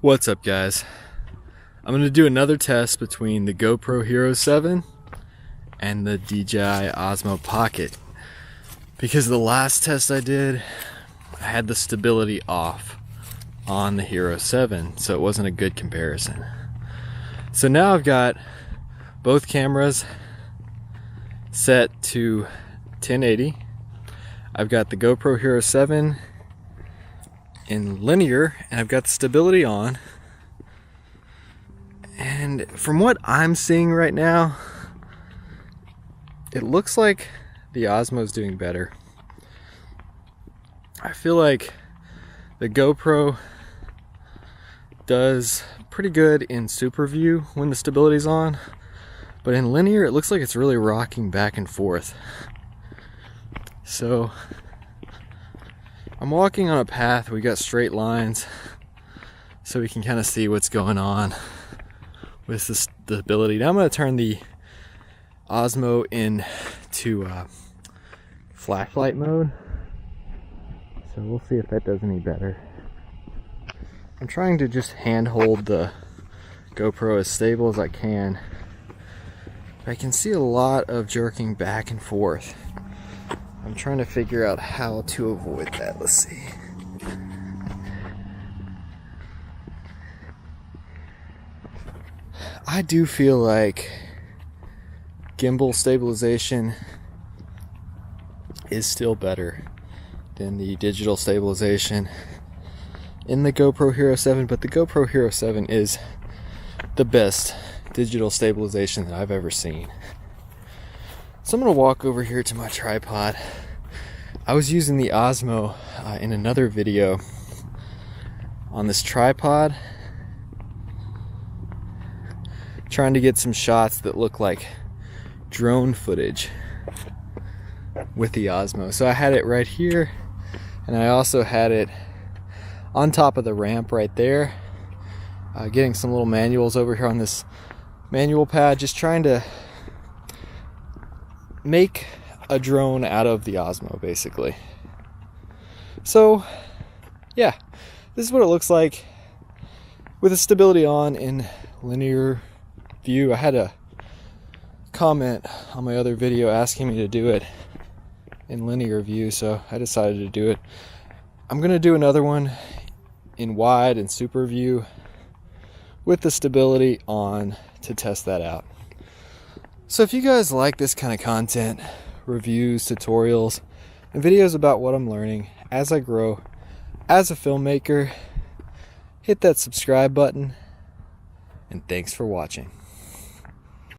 What's up, guys? I'm going to do another test between the GoPro Hero7 and the DJI Osmo Pocket, because the last test I did, I had the stability off on the Hero7, so it wasn't a good comparison. So now I've got both cameras set to 1080. I've got the GoPro Hero7 in linear, and I've got the stability on. And from what I'm seeing right now, it looks like the Osmo's doing better. I feel like the GoPro does pretty good in super view when the stability's on, but in linear it looks like it's really rocking back and forth. So I'm walking on a path, we got straight lines, so we can kind of see what's going on with the stability. Now I'm going to turn the Osmo into flashlight mode, so we'll see if that does any better. I'm trying to just hand hold the GoPro as stable as I can. I can see a lot of jerking back and forth. I'm trying to figure out how to avoid that. Let's see. I do feel like gimbal stabilization is still better than the digital stabilization in the GoPro Hero7, but the GoPro Hero7 is the best digital stabilization that I've ever seen. So I'm going to walk over here to my tripod. I was using the Osmo in another video on this tripod, trying to get some shots that look like drone footage with the Osmo. So I had it right here, and I also had it on top of the ramp right there, getting some little manuals over here on this manual pad, just trying to make a drone out of the Osmo, basically. So yeah, this is what it looks like with the stability on in linear view. I had a comment on my other video asking me to do it in linear view, so I decided to do it. I'm gonna do another one in wide and super view with the stability on to test that out. So if you guys like this kind of content, reviews, tutorials, and videos about what I'm learning as I grow as a filmmaker, hit that subscribe button, and thanks for watching.